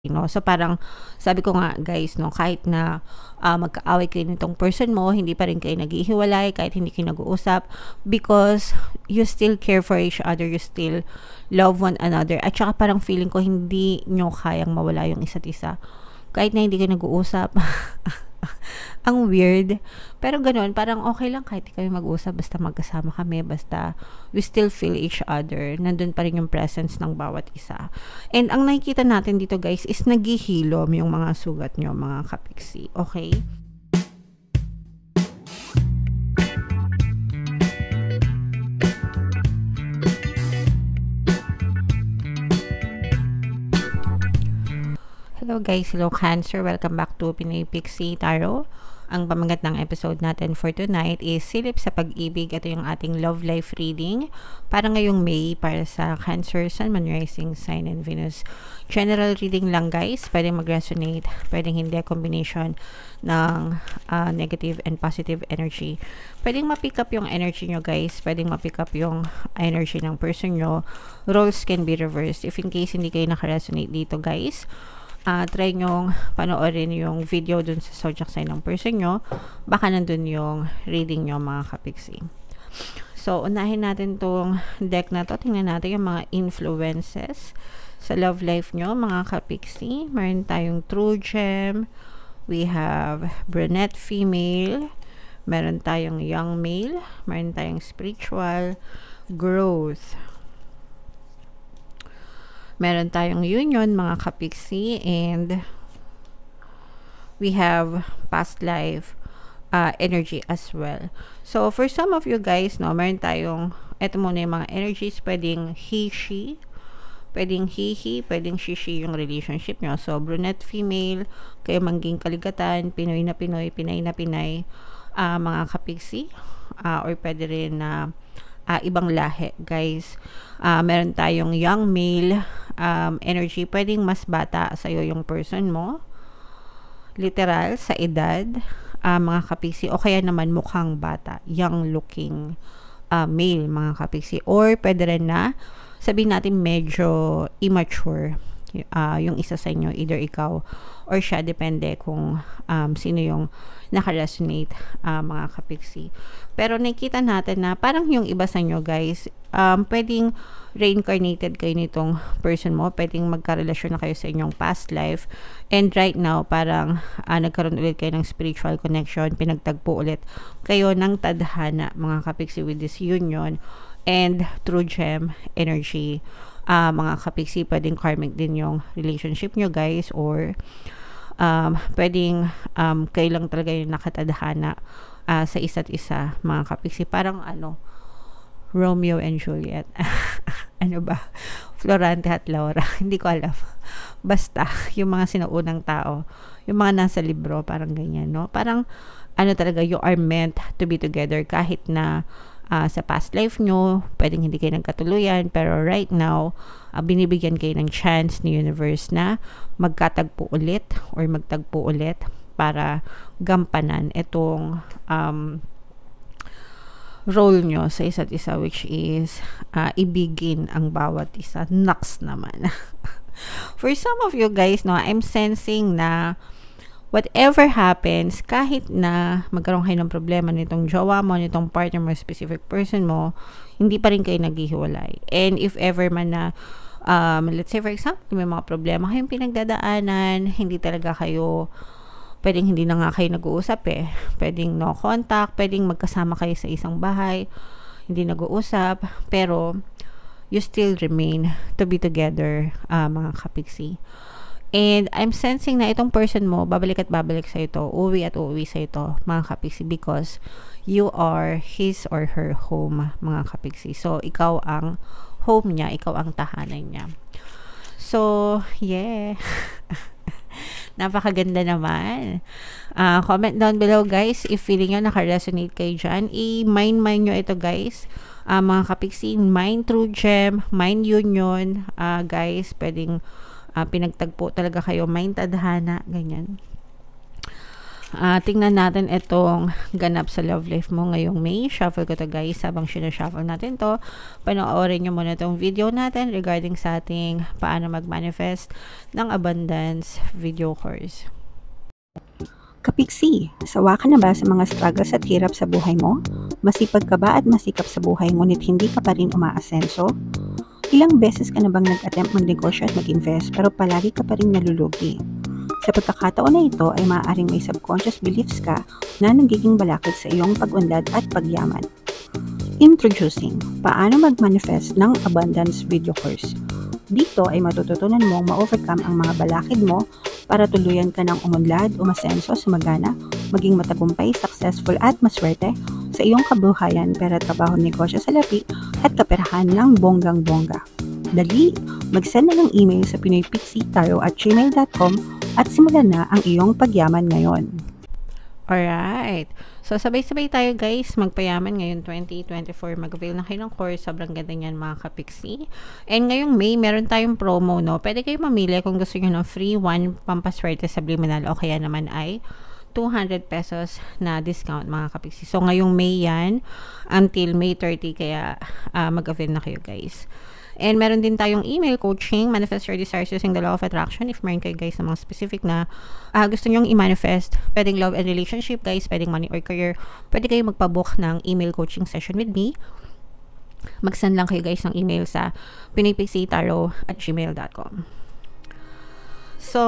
no? So parang sabi ko nga guys, no, kahit na magkaaway kayo nitong person mo, hindi pa rin kayo naghihiwalay kahit hindi kayo nag-uusap, because you still care for each other, you still love one another. At saka parang feeling ko hindi nyo kayang mawala yung isa't isa kahit na hindi kayo nag-uusap. Ang weird. Pero ganun, parang okay lang kahit di kami mag-usap, basta magkasama kami, basta we still feel each other. Nandun pa rin yung presence ng bawat isa. And ang nakikita natin dito guys is naghihilom yung mga sugat nyo, mga kapiksi. Okay? Hello guys, hello Cancer, welcome back to Pinoy Pixie Tarot. Ang pamagat ng episode natin for tonight is Silip sa Pag-ibig. Ito yung ating love life reading para ngayong May para sa Cancer, Sun, Moon, Rising, Sign, and Venus. General reading lang guys, pwedeng mag-resonate, pwedeng hindi, combination ng negative and positive energy. Pwedeng ma-pick up yung energy nyo guys, pwedeng ma-pick up yung energy ng person nyo. Roles can be reversed. If in case hindi kayo naka-resonate dito guys, try nyong panoorin yung video dun sa zodiac sign ng person nyo. Baka nandun yung reading nyo mga kapiksi. So, unahin natin tong deck na to. Tingnan natin yung mga influences sa love life nyo mga kapiksi. Meron tayong true gem. We have brunette female. Meron tayong young male. Meron tayong spiritual growth. Meron tayong union mga kapiksi, and we have past life energy as well. So for some of you guys, no, meron tayong, eto muna yung mga energies, pwedeng he, she, pwedeng he, pwedeng she yung relationship nyo. So brunette female, kayo mangging kaligatan, Pinoy na Pinoy, Pinay na Pinay, mga kapiksi, or pwede rin na ibang lahi guys. Meron tayong young male energy, pwedeng mas bata sa'yo yung person mo, literal sa edad, mga kapiksi, o kaya naman mukhang bata, young looking male mga kapiksi, or pwede rin na sabihin natin medyo immature yung isa sa inyo, either ikaw or siya, depende kung sino yung naka-resonate mga kapiksi. Pero nakikita natin na parang yung iba sa inyo guys, pwedeng reincarnated kayo nitong person mo, pwedeng magkarelasyon na kayo sa inyong past life, and right now parang nagkaroon ulit kayo ng spiritual connection, pinagtagpo ulit kayo ng tadhana mga kapiksi with this union and true gem energy. Mga kapiksi, pwedeng karmic din yung relationship nyo guys, or pwedeng kayo lang talaga yung nakatadhana sa isa't isa mga kapiksi. Parang Romeo and Juliet. Ano ba? Florante at Laura. Hindi ko alam. Basta, yung mga sinaunang tao, yung mga nasa libro, parang ganyan, no? Parang, talaga, you are meant to be together kahit na sa past life nyo, pwedeng hindi kayo nagkatuluyan, pero right now, binibigyan kayo ng chance ni universe na magkatagpo ulit or magtagpo ulit para gampanan itong role nyo sa isa't isa, which is ibigin ang bawat isa. Naks naman. For some of you guys, no, I'm sensing na whatever happens, kahit na magkaroon kayo ng problema nitong jowa mo, nitong partner mo, specific person mo, hindi pa rin kayo naghihiwalay. And if ever man na, let's say for example, may mga problema kayong pinagdadaanan, hindi talaga kayo, pwedeng hindi na nga kayo nag-uusap pwedeng no contact, pwedeng magkasama kayo sa isang bahay, hindi nag-uusap, pero you still remain to be together mga kapiksi. And I'm sensing na itong person mo, babalik at babalik sa ito, uuwi at uuwi sa ito mga kapiksi, because you are his or her home mga kapiksi. So ikaw ang home niya, ikaw ang tahanan niya. So yeah. Napakaganda naman. Comment down below guys if feeling nyo naka-resonate kayo dyan. I-mind nyo ito guys. Mga kapiksi, mind true gem, mind union. Guys, pwedeng pinagtagpo talaga kayo, mind tadhana, ganyan. tingnan natin itong ganap sa love life mo ngayong May. Shuffle ko to guys. Habang sinashuffle natin to, panoorin nyo muna itong video natin regarding sa ating paano mag-manifest ng abundance video course. Kapiksi, sawa ka na ba sa mga struggles at hirap sa buhay mo? Masipag ka ba at masikap sa buhay ngunit hindi ka pa rin umaasenso? Ilang beses ka na bang nag-attempt magnegosyo at mag-invest pero palagi ka pa rin nalulugi? Sa pagkakataon na ito ay maaaring may subconscious beliefs ka na nagiging balakid sa iyong pag-unlad at pagyaman. Introducing, paano mag-manifest ng abundance video course. Dito ay matututunan mong ma-overcome ang mga balakid mo para tuluyan ka ng umunlad, umasenso, sumagana, maging matagumpay, successful at maswerte sa iyong kabuhayan, pera, trabaho, negosyo, salapi at kaperahan ng bonggang-bongga. Dali, mag-send na ng email sa pinoypixitaro@gmail.com at simulan na ang iyong pagyaman ngayon. Alright. So, sabay-sabay tayo guys, magpayaman ngayon 2024. Mag-avail na kayo ng course. Sobrang ganda niyan mga kapiksi. And ngayong May, meron tayong promo, no? Pwede kayo mamili kung gusto nyo ng free 1 pampaswerte subliminal o kaya naman ay 200 pesos na discount mga kapiksi. So, ngayong May yan until May 30. Kaya mag-avail na kayo guys. And meron din tayong email coaching, manifest your desires using the law of attraction. If meron kayo guys na mga specific na gusto nyong i-manifest, pwedeng love and relationship guys, pwedeng money or career, pwede kayo magpabook ng email coaching session with me. Mag-send lang kayo guys ng email sa pinoypixitaro@gmail.com. So,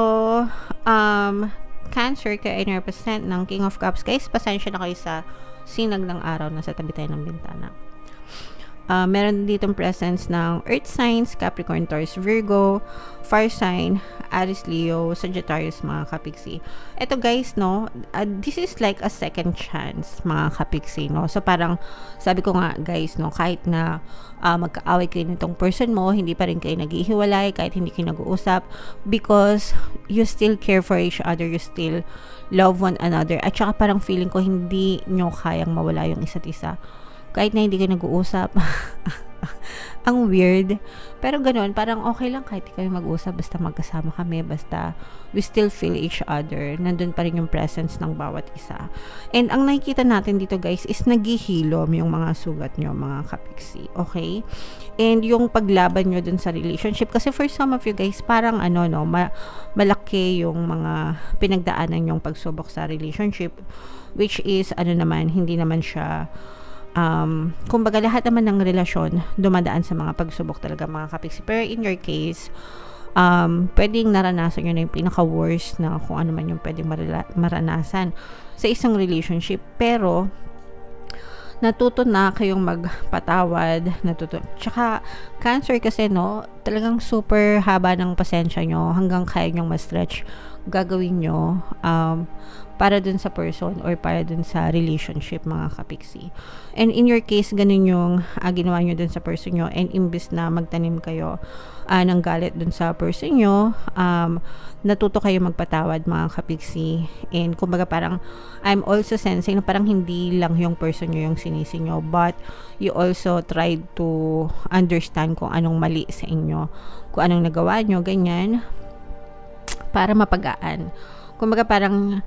Cancer, kayo ay represent ng King of Cups. Guys, pasensya na kayo sa sinag ng araw na sa tabi tayo ng bintana. Meron ditong presence ng Earth signs, Capricorn, Taurus, Virgo, Fire sign, Aries, Leo, Sagittarius, mga kapiksi. Ito guys, no, this is like a second chance, mga kapiksi, no. So parang, sabi ko nga guys, no, kahit na magkaaway kayo nitong person mo, hindi pa rin kayo naghihiwalay, kahit hindi kayo nag-uusap, because you still care for each other, you still love one another. At saka parang feeling ko hindi nyo kayang mawala yung isa't isa. Kahit na hindi kayo nag-uusap. Ang weird. Pero ganoon, parang okay lang kahit di kami mag-usap, basta magkasama kami, basta we still feel each other. Nandun pa rin yung presence ng bawat isa. And ang nakikita natin dito guys is naghihilom yung mga sugat nyo, mga kapiksi. Okay? And yung paglaban nyo dun sa relationship. Kasi for some of you guys, parang ano, no, malaki yung mga pinagdaanan yung pagsubok sa relationship. Which is, ano naman, hindi naman siya kumbaga lahat naman ng relasyon dumadaan sa mga pagsubok talaga mga kapiksi. Pero in your case, pwedeng naranasan nyo na yung pinaka-worst na kung ano man yung pwedeng maranasan sa isang relationship. Pero natuto na kayong magpatawad, tsaka Cancer kasi, no, talagang super haba ng pasensya nyo hanggang kaya nyong ma-stretch gagawin nyo para dun sa person or para dun sa relationship, mga kapiksi. And in your case, ganun yung ginawa nyo dun sa person nyo, and imbis na magtanim kayo ng galit dun sa person nyo, natuto kayo magpatawad, mga kapiksi. And kumbaga parang I'm also sensing na parang hindi lang yung person nyo yung sinisi nyo, but you also tried to understand kung anong mali sa inyo, kung anong nagawa nyo, ganyan, para mapagaan. Kumbaga parang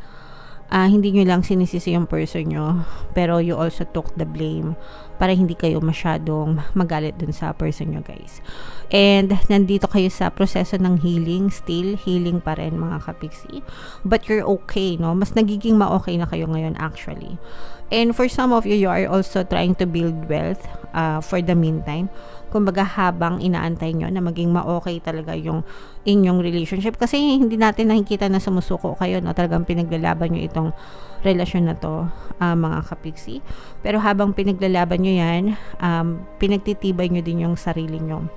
hindi nyo lang sinisisi yung person nyo, pero you also took the blame para hindi kayo masyadong magalit dun sa person nyo, guys. And nandito kayo sa proseso ng healing, still healing pa rin, mga kapiksi. But you're okay, no? Mas nagiging ma-okay na kayo ngayon actually. And for some of you, you are also trying to build wealth for the meantime. Kumbaga habang inaantay nyo na maging ma-okay talaga yung inyong relationship. Kasi hindi natin nakikita na sumusuko kayo, no? Talagang pinaglalaban nyo itong relasyon na to, mga kapiksi. Pero habang pinaglalaban nyo yan, pinagtitibay nyo din yung sarili nyo.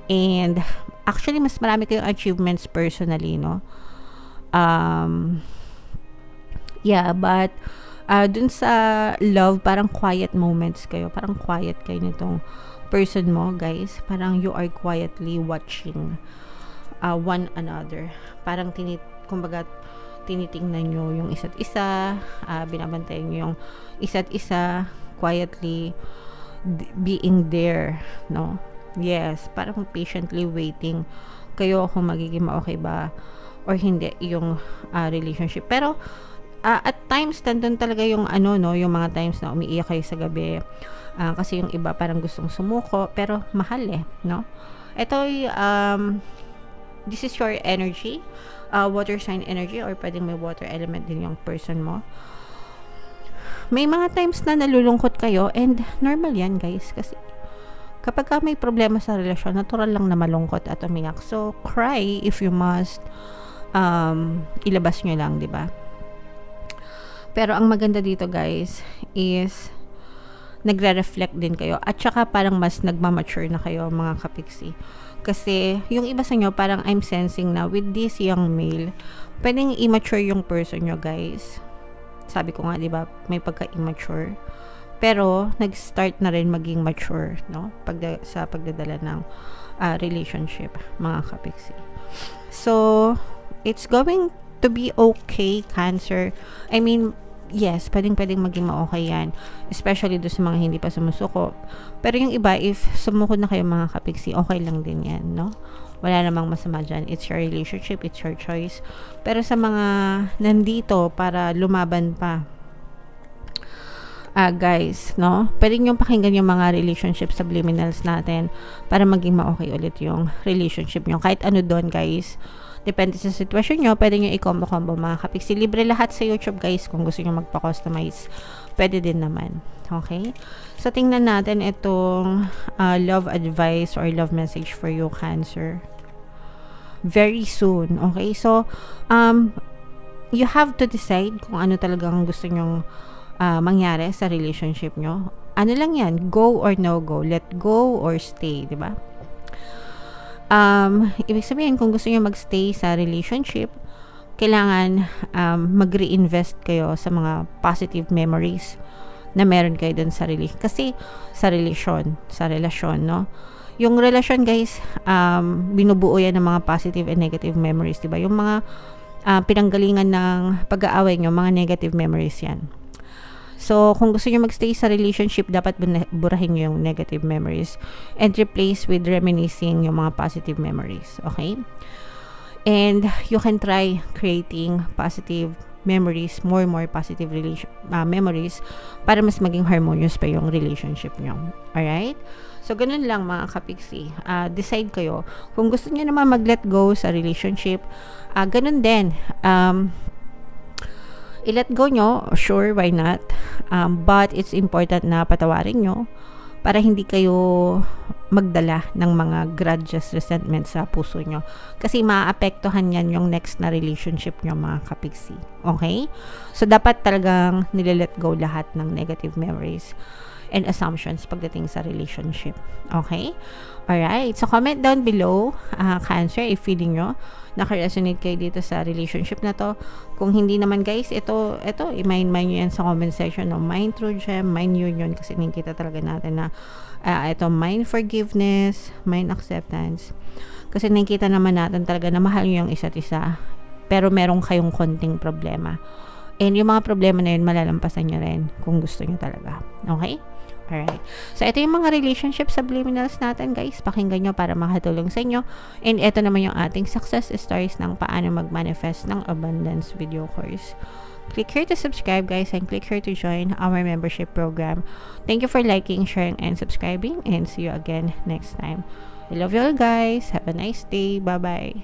And actually, mas marami kayong achievements personally, no? Yeah, but dun sa love, parang quiet moments kayo. Parang quiet kayo nitong person mo, guys. Parang you are quietly watching one another. Parang kumbaga tinitingnan nyo yung isa't isa, binabantayan nyo yung isa't isa, quietly being there, no? Yes, parang patiently waiting kayo kung magiging okay ba or hindi yung relationship. Pero at times nandun talaga yung ano, no, yung mga times na umiiyak kayo sa gabi. Kasi yung iba parang gustong sumuko, pero mahal eh, no? Ito ay, this is your energy, water sign energy, or pwedeng may water element din yung person mo. May mga times na nalulungkot kayo, and normal yan, guys, kasi kapag may problema sa relasyon, natural lang na malungkot at umiyak. So, cry if you must. Ilabas nyo lang, di ba? Pero ang maganda dito, guys, is nagre-reflect din kayo. At saka parang mas nagmamature na kayo, mga kapiksi. Kasi yung iba sa inyo, parang I'm sensing na with this young male, pwedeng immature yung person nyo, guys. Sabi ko nga, di ba, may pagka-immature. Pero nag-start na rin maging mature, no? Sa pagdadala ng relationship, mga kapiksi. So, it's going to be okay, Cancer. I mean, yes, pwedeng maging ma-okay yan. Especially doon sa mga hindi pa sumusuko. Pero yung iba, if sumuko na kayo, mga kapiksi, okay lang din yan, no? Wala namang masama dyan. It's your relationship, it's your choice. Pero sa mga nandito para lumaban pa, guys, no? Pwede nyo pakinggan yung mga relationship subliminals natin para maging ma-okay ulit yung relationship nyo. Kahit ano doon, guys. Depende sa sitwasyon nyo, pwede nyo i-combo-combo, mga kapiksi. Libre lahat sa YouTube, guys, kung gusto nyo magpa-customize. Pwede din naman. Okay? So, tingnan natin itong love advice or love message for you, Cancer. Very soon. Okay? So, you have to decide kung ano talagang gusto nyong mangyari sa relationship nyo. Ano lang yan? Go or no go. Let go or stay. Diba? Ibig sabihin, kung gusto nyo magstay sa relationship, kailangan mag-reinvest kayo sa mga positive memories na meron kayo dun sa relasyon. Kasi sa relasyon, no? Yung relasyon, guys, binubuo yan ng mga positive and negative memories, diba? Yung mga pinanggalingan ng pag-aaway nyo, mga negative memories yan. So, kung gusto nyo magstay sa relationship, dapat burahin nyo yung negative memories and replace with reminiscing yung mga positive memories. Okay? And you can try creating positive memories, more positive memories para mas maging harmonious pa yung relationship nyo. Alright? So, ganun lang, mga kapiksi. Decide kayo. Kung gusto nyo naman mag-let go sa relationship, ganun din. I-let go nyo, sure, why not? But it's important na patawarin nyo para hindi kayo magdala ng mga grudges, resentment sa puso nyo. Kasi maapektuhan yan yung next na relationship nyo, mga kapiksi. Okay? So, dapat talagang nile-let go lahat ng negative memories and assumptions pagdating sa relationship. Okay? Alright. So, comment down below, Cancer, if feeling nyo naka-resonate kayo dito sa relationship na to. Kung hindi naman, guys, ito, i-mind nyo yan sa comment section. No? Mind True Gem, Mind Union, kasi nakikita talaga natin na ito, Mind Forgiveness, Mind Acceptance. Kasi nakikita naman natin talaga na mahal nyo yung isa't isa. Pero meron kayong konting problema. And yung mga problema na yun, malalampasan nyo rin kung gusto nyo talaga. Okay? Alright. So, ito yung mga relationship subliminals natin, guys. Pakinggan nyo para makatulong sa inyo. And ito naman yung ating success stories ng paano mag-manifest ng abundance video course. Click here to subscribe, guys, and click here to join our membership program. Thank you for liking, sharing, and subscribing. And see you again next time. I love you all, guys. Have a nice day. Bye-bye.